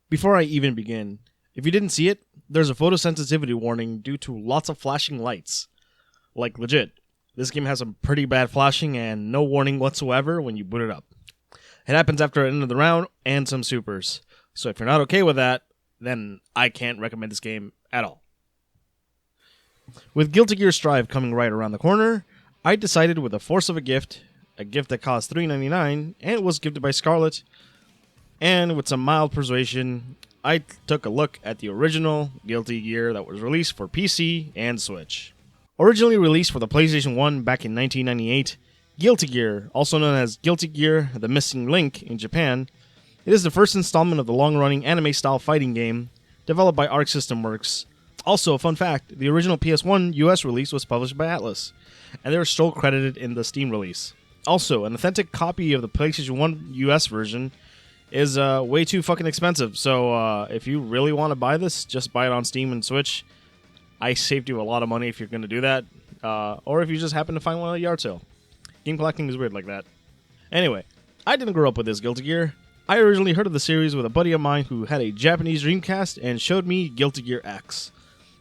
Before I even begin, if you didn't see it, there's a photosensitivity warning due to lots of flashing lights. Like legit, this game has some pretty bad flashing and no warning whatsoever when you boot it up. It happens after the end of the round and some supers, so if you're not okay with that, then I can't recommend this game at all. With Guilty Gear Strive coming right around the corner, I decided with the force of a gift that cost $3.99 and was gifted by Scarlett, and with some mild persuasion, I took a look at the original Guilty Gear that was released for PC and Switch. Originally released for the PlayStation 1 back in 1998, Guilty Gear, also known as Guilty Gear The Missing Link in Japan, it is the first installment of the long-running anime-style fighting game developed by Arc System Works. Also, a fun fact, the original PS1 US release was published by Atlas, and they were still credited in the Steam release. Also, an authentic copy of the PlayStation 1 US version is way too fucking expensive, so if you really want to buy this, just buy it on Steam and Switch. I saved you a lot of money if you're going to do that, or if you just happen to find one at a yard sale. Game collecting is weird like that. Anyway, I didn't grow up with this Guilty Gear. I originally heard of the series with a buddy of mine who had a Japanese Dreamcast and showed me Guilty Gear X.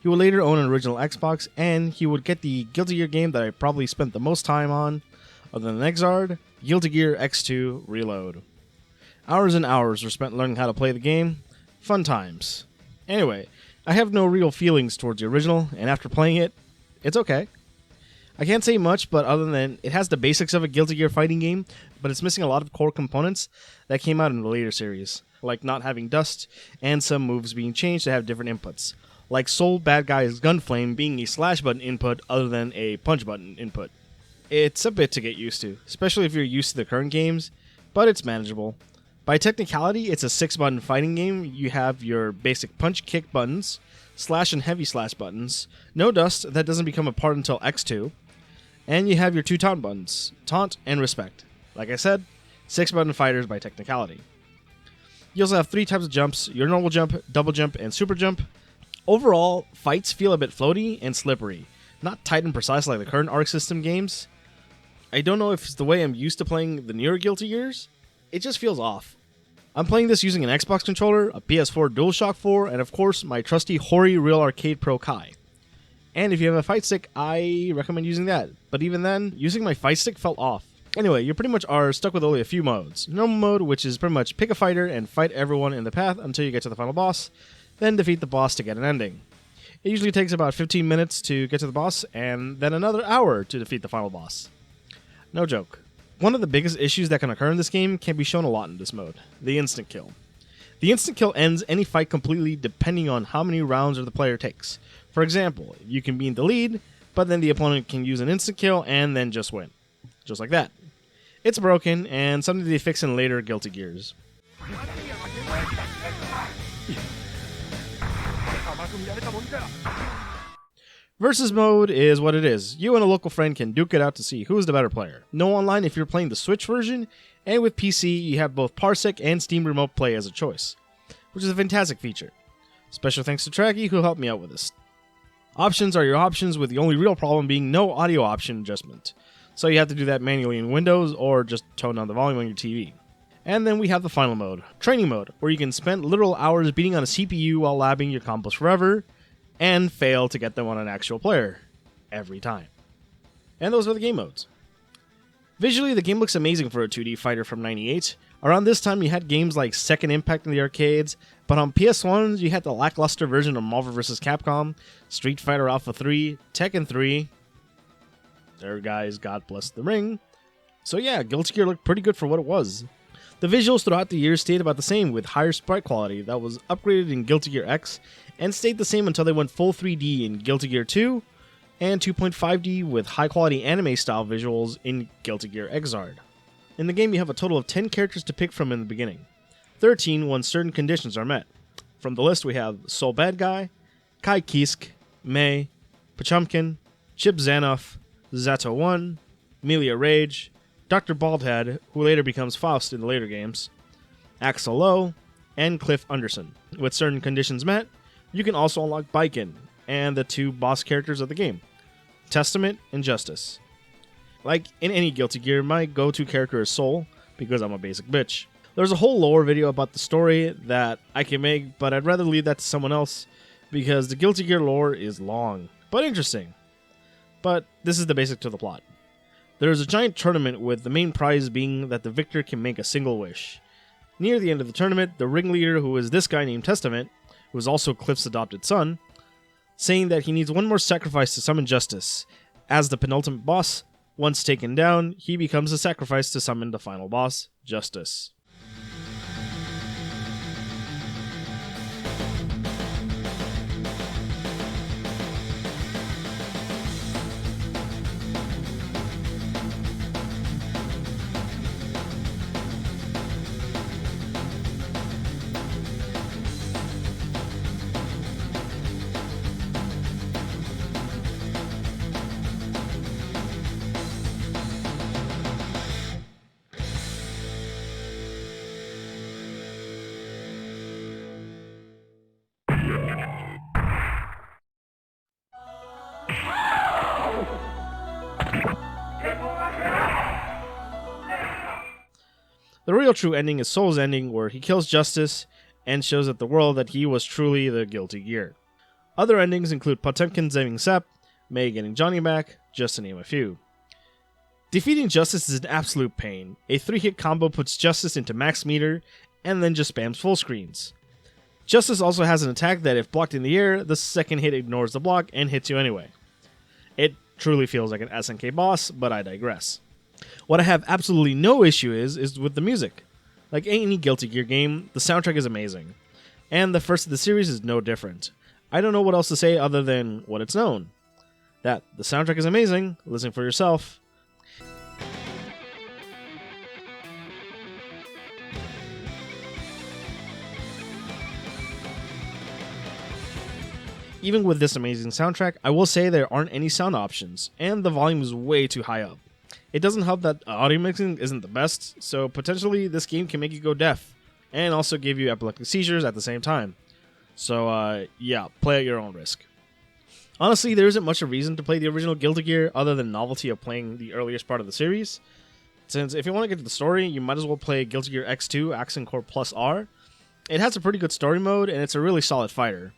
He would later own an original Xbox, and he would get the Guilty Gear game that I probably spent the most time on, other than Exard, Guilty Gear X2 Reload. Hours and hours were spent learning how to play the game. Fun times. Anyway, I have no real feelings towards the original, and after playing it, it's okay. I can't say much, but other than it has the basics of a Guilty Gear fighting game, but it's missing a lot of core components that came out in the later series, like not having dust, and some moves being changed to have different inputs, like Sol Bad Guy's Gunflame being a slash button input other than a punch button input. It's a bit to get used to, especially if you're used to the current games, but it's manageable. By technicality, it's a 6-button fighting game. You have your basic punch-kick buttons, slash and heavy slash buttons, no dust, that doesn't become a part until X2, and you have your 2 taunt buttons, taunt and respect. Like I said, 6-button fighters by technicality. You also have 3 types of jumps, your normal jump, double jump, and super jump. Overall, fights feel a bit floaty and slippery, not tight and precise like the current Arc System games. I don't know if it's the way I'm used to playing the newer Guilty Gears, it just feels off. I'm playing this using an Xbox controller, a PS4 DualShock 4, and of course my trusty Hori Real Arcade Pro Kai. And if you have a fight stick, I recommend using that, but even then, using my fight stick felt off. Anyway, you pretty much are stuck with only a few modes. Normal mode, which is pretty much pick a fighter and fight everyone in the path until you get to the final boss, then defeat the boss to get an ending. It usually takes about 15 minutes to get to the boss, and then another hour to defeat the final boss. No joke. One of the biggest issues that can occur in this game can be shown a lot in this mode, the instant kill. The instant kill ends any fight completely depending on how many rounds the player takes. For example, you can be in the lead, but then the opponent can use an instant kill and then just win. Just like that. It's broken, and something they fix in later Guilty Gears. Versus mode is what it is. You and a local friend can duke it out to see who is the better player. No online if you're playing the Switch version, and with PC you have both Parsec and Steam Remote Play as a choice, which is a fantastic feature. Special thanks to Tracky who helped me out with this. Options are your options, with the only real problem being no audio option adjustment. So you have to do that manually in Windows or just tone down the volume on your TV. And then we have the final mode, training mode, where you can spend literal hours beating on a CPU while labbing your combos forever, and fail to get them on an actual player. Every time. And those are the game modes. Visually, the game looks amazing for a 2D fighter from '98. Around this time, you had games like Second Impact in the arcades, but on PS1, you had the lackluster version of Marvel vs. Capcom, Street Fighter Alpha 3, Tekken 3. There, guys, God bless the ring. So yeah, Guilty Gear looked pretty good for what it was. The visuals throughout the years stayed about the same, with higher sprite quality that was upgraded in Guilty Gear X, and stayed the same until they went full 3D in Guilty Gear 2, and 2.5D with high-quality anime-style visuals in Guilty Gear Xrd. In the game, you have a total of 10 characters to pick from in the beginning, 13 once certain conditions are met. From the list, we have Sol Bad Guy, Kai Kisk, Mei, Potemkin, Chip Zanoff, Zato 1, Melia Rage, Dr. Baldhead, who later becomes Faust in the later games, Axel Lowe, and Cliff Anderson. With certain conditions met, you can also unlock Baiken and the 2 boss characters of the game, Testament and Justice. Like in any Guilty Gear, my go-to character is Sol, because I'm a basic bitch. There's a whole lore video about the story that I can make, but I'd rather leave that to someone else because the Guilty Gear lore is long, but interesting. But this is the basic to the plot. There is a giant tournament with the main prize being that the victor can make a single wish. Near the end of the tournament, the ringleader, who is this guy named Testament, who is also Cliff's adopted son, saying that he needs one more sacrifice to summon justice. As the penultimate boss, once taken down, he becomes a sacrifice to summon the final boss, Justice. The real true ending is Sol's ending, where he kills Justice and shows at the world that he was truly the Guilty Gear. Other endings include Potemkin saving Sep, May getting Johnny back, just to name a few. Defeating Justice is an absolute pain. A 3-hit combo puts Justice into max meter and then just spams full screens. Justice also has an attack that if blocked in the air, the second hit ignores the block and hits you anyway. It truly feels like an SNK boss, but I digress. What I have absolutely no issue is with the music. Like any Guilty Gear game, the soundtrack is amazing. And the first of the series is no different. I don't know what else to say other than what it's known. That the soundtrack is amazing, listen for yourself. Even with this amazing soundtrack, I will say there aren't any sound options, and the volume is way too high up. It doesn't help that audio mixing isn't the best, so potentially this game can make you go deaf, and also give you epileptic seizures at the same time. So yeah, play at your own risk. Honestly, there isn't much of a reason to play the original Guilty Gear other than novelty of playing the earliest part of the series, since if you want to get to the story, you might as well play Guilty Gear X2 Accent Core Plus R. It has a pretty good story mode, and it's a really solid fighter.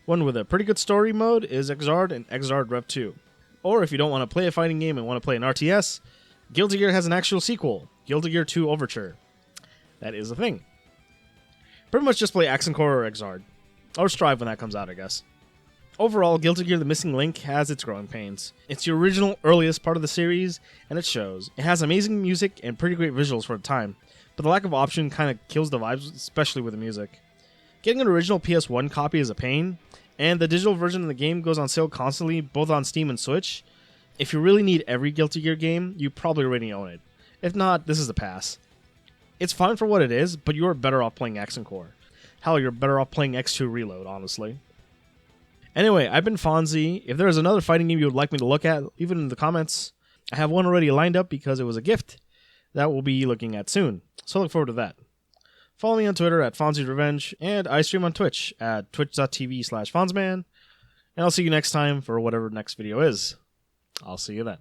One with a pretty good story mode is Exard and Exard Rev 2. Or if you don't want to play a fighting game and want to play an RTS, Guilty Gear has an actual sequel, Guilty Gear 2 Overture. That is a thing. Pretty much just play Accent Core or Exard. Or Strive when that comes out, I guess. Overall, Guilty Gear The Missing Link has its growing pains. It's the original, earliest part of the series, and it shows. It has amazing music and pretty great visuals for the time, but the lack of option kind of kills the vibes, especially with the music. Getting an original PS1 copy is a pain, and the digital version of the game goes on sale constantly, both on Steam and Switch. If you really need every Guilty Gear game, you probably already own it. If not, this is a pass. It's fine for what it is, but you're better off playing Accent Core. Hell, you're better off playing X2 Reload, honestly. Anyway, I've been Fonzie. If there is another fighting game you would like me to look at, leave it in the comments. I have one already lined up because it was a gift that we'll be looking at soon, so look forward to that. Follow me on Twitter at Fonzie's Revenge, and I stream on Twitch at twitch.tv/Fonzman, and I'll see you next time for whatever next video is. I'll see you then.